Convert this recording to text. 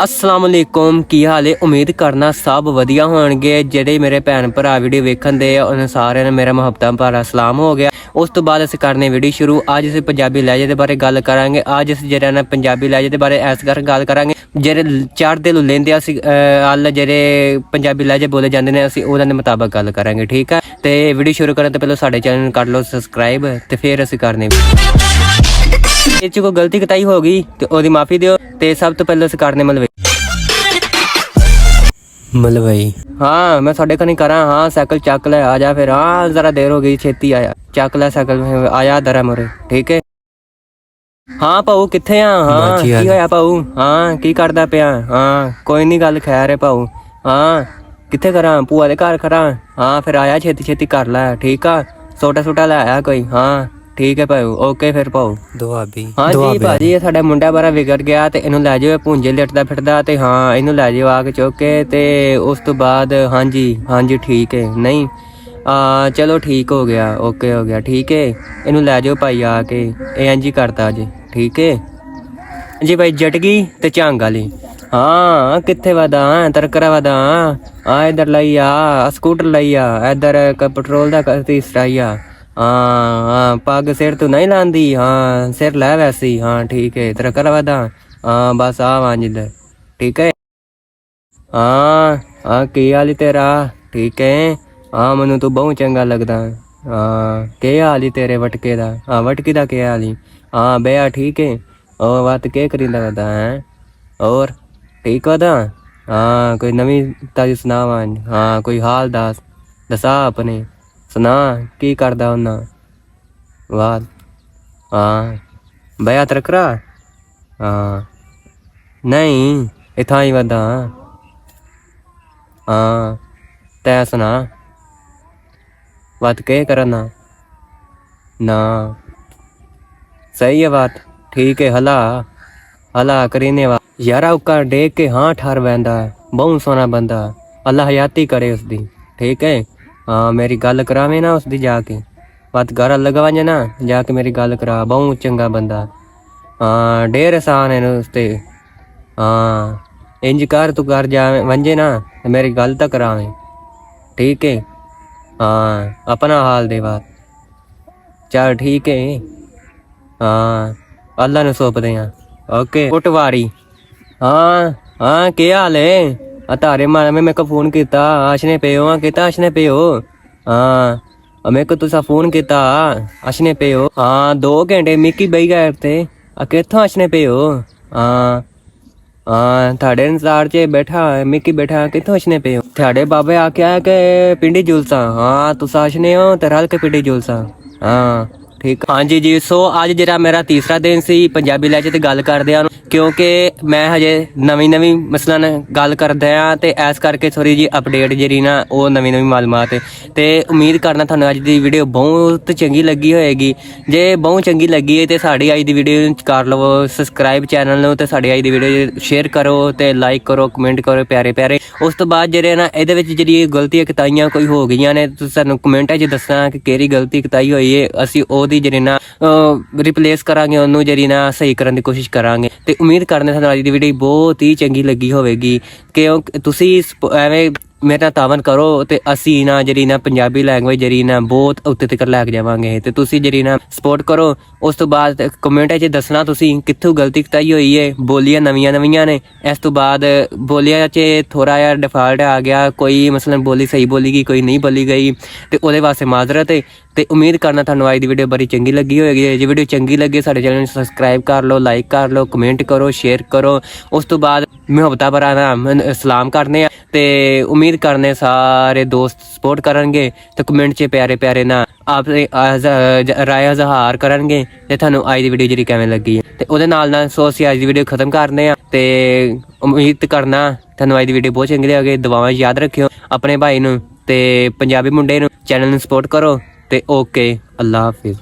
अस्सलाम वालेकुम की हाल है। उम्मीद करना सब वधिया होणगे। ਜਿਹੜੇ ਮੇਰੇ ਭੈਣ ਭਰਾ ਵੀਡੀਓ ਵੇਖਣ ਦੇ ਉਹਨਾਂ ਸਾਰਿਆਂ ਨੂੰ ਮੇਰਾ ਮੁਹੱਬਤਾਂ ਭਰਾ ਸਲਾਮ ਹੋ ਗਿਆ। ਉਸ ਤੋਂ ਬਾਅਦ ਅਸੀਂ ਕਰਨੇ ਵੀਡੀਓ ਸ਼ੁਰੂ। ਅੱਜ ਅਸੀਂ ਪੰਜਾਬੀ ਲਹਿਜੇ ਦੇ ਬਾਰੇ ਗੱਲ ਕਰਾਂਗੇ। ਅੱਜ ਅਸੀਂ ਜਿਹੜਾ ਨਾ ਪੰਜਾਬੀ ਲਹਿਜੇ ਦੇ ਬਾਰੇ ਇਸ ਕਰਕੇ ਗੱਲ ਕਰਾਂਗੇ ਜਿਹੜੇ ਚੜ੍ਹਦੇ ਨੂੰ ਲੈਂਦੇ ਅਸੀਂ ਅੱਲ ਜਿਹੜੇ ਪੰਜਾਬੀ ਲਹਿਜੇ ਬੋਲੇ ਜਾਂਦੇ ਨੇ ਅਸੀਂ ਉਹਨਾਂ ਦੇ ਮੁਤਾਬਕ ਗੱਲ ਕਰਾਂਗੇ, ਠੀਕ ਹੈ। ਤੇ ਵੀਡੀਓ ਸ਼ੁਰੂ ਕਰਨ ਤੋਂ ਪਹਿਲਾਂ ਸਾਡੇ ਚੈਨਲ ਨੂੰ ਕਰ ਲਓ ਸਬਸਕ੍ਰਾਈਬ ਤੇ ਫਿਰ ਅਸੀਂ ਕਰਨੇ ਇਹ 'ਚ ਕੋਈ ਗਲਤੀ ਕਤਾਈ ਹੋ ਗਈ ਤੇ ਉਹਦੀ ਮਾਫੀ ਦਿਓ। ਤੇ ਸਭ ਤੋਂ ਪਹਿਲਾਂ ਅਸੀਂ ਕਰਨੇ ਮਲਵਈ हाँ मैं साढ़े कहीं करा। हाँ साइकिल चक ले आ जा फिर। हाँ जरा देर हो गई, छेती आया चक ले साइकिल आया दरा मोरे, ठीक है। हाँ भाऊ किथे आ? हाँ की होया भाऊ? हाँ की करदा पिया? हाँ कोई नहीं गल खैर है भाऊ। हाँ किथे करा? भूआ दे घर करा। हाँ फिर आया छेती छेती कर लै, ठीक आ। सोटा सूटा ले आया कोई? हाँ ठीक है भाऊ, ओके फिर भाऊ दुआबी। हाँ जी भाजी ये साडा मुंडा बड़ा विगड़ गया ते इनू लै जाओ भूंजे लिटदा फिरदा ते हाँ इनू लै जाओ आके चुक के ते उस तो बाद हाँ जी ठीक है। नहीं चलो ठीक हो गया, ओके हो गया, ठीक है। इनू लै जाओ भाई आके इंज ही करता जी, ठीक है जी भाई। जटगी ते झंग वाली हाँ किथे वदा तरकरा वदा? हाँ इधर लाई आ स्कूटर लाई आ इधर पेट्रोल दा तीसरा ही आ। हाँ पग सिर तू नहीं लांदी? हाँ सिर लै वैसी। हाँ ठीक है तेरा कर वदा। हाँ बस आ वांज इधर, ठीक है। हाँ की हाल तेरा? ठीक है। हाँ मैनू तू बहुत चंगा लगदा। हाँ के हाल ही तेरे वटके दा? हाँ वटकी दा के हाल ही? हाँ बेआ ठीक है। और बात के करींदा वदा है और ठीक वदा? हाँ कोई नवी ताजी सुना वांज? हाँ कोई हाल दसा अपने सुना की करदा हुन्ना वाह? हाँ बया तरकरा? हाँ नहीं इत्थां ही वदा। हाँ तै सुना बात के करना ना सही है बात, ठीक है। हला करीने वा यारा उका देख के हाँ ठहर बहंदा बहुत सोहना बंदा, अल्लाह हयाती करे उसदी, ठीक है। हाँ मेरी गल करावे ना उसदी जाके बात घर लगवाजे ना जाके मेरी गल करा, बहुत चंगा बंदा। हाँ ढेर आसान है उसते। हाँ इंज कर तू घर जावे वंजे ना मेरी गल तो करावे, ठीक है। हाँ अपना हाल दे बात चल, ठीक है। हाँ अल्लाह ने सौंप दे ओके कुटवारी। हाँ के हाल है? तारे मारे मेरे को फोन किया आशने पे हो? किता आशने पे हो? हाँ मेरे को तुसा फोन किया आशने पे हो? हाँ 2 घंटे मिकी बही गए थे कितों आशने पे हो? हाँ थाड़े इंतजार च बैठा मिकी बैठा कितों आशने पे हो? थाड़े बाबे आख्या के पिंडी जुलसा। हाँ तुसा आशने हो ते रल के पिंडी जुलसा। हाँ ठीक। हाँ जी सो अज जरा मेरा तीसरा दिन सी पंजाबी लहजे ते गल करदे क्योंकि मैं हजे नवी मसलन गल करदा हाँ ते इस करके थोड़ी जी अपडेट जी ना वो नवी मालूमात ते उम्मीद करना थानू अज दी वीडियो बहुत चंगी लगी होएगी। जे बहुत चंगी लगी है तो साड़ी अज दी वीडियो कर लवो सबसक्राइब चैनल नू ते साड़ी अज दी वीडियो शेयर करो ते लाइक करो कमेंट करो प्यारे प्यारे। उस तो बाद जेह्ड़े ना इहदे विच जेह्ड़ी गलतियां कताइयां कोई हो गईयां ने तुसीं सानू कमेंटां च दसना कि केह्ड़ी गलती कताई होई है, असीं ओहदी जेह्ड़ी ना रिप्लेस करांगे ओनू जेह्ड़ी ना सही करन दी कोशिश करांगे। ते उम्मीद करने सानू अज दी वीडियो बहुत ही चंगी लगी होवेगी क्योंकि तुसीं एवें मेरे नाल तावन करो ते असी ना जेह्ड़ी ना पंजाबी लैंग्वेज जेह्ड़ी ना बहुत उत्ते तक लैके जावांगे ते तुसीं जेह्ड़ी ना सपोर्ट करो। उस तो बाद कमेंटां च दसना तुसीं कित्थों गलती कताई होई है। बोलियां नवियां ने इस तो बाद बोलियां च थोड़ा जिहा डिफाल्ट आ गया, कोई मसलन बोली सही बोली गई कोई नहीं बोली गई ते ओहदे वास्ते माजरत है। ते उम्मीद करना थानू अज दी वीडियो बड़ी चंगी लगी होएगी। जे वीडियो चंगी लगे साडे चैनल नू सबसक्राइब कर लो, लाइक कर लो, कमेंट करो, शेयर करो। उस तो बाद मुहब्बतां भरा ना सलाम करने ते उम्मीद करने सारे दोस्त सपोर्ट करनगे ते कमेंट च प्यारे प्यारे ना आप राय इजहार करनगे ते थानू अज दी वीडियो जेह्ड़ी किवें लगी ते ओहदे नाल सो असीं अज दी वीडियो खत्म करने ते उम्मीद करना थानू अज दी वीडियो बहुत चंगी लगे। दुआवां याद रखियो अपने भाई नू ते पंजाबी मुंडे नू चैनल नू सपोर्ट करो ते ओके अल्लाह हाफिज़।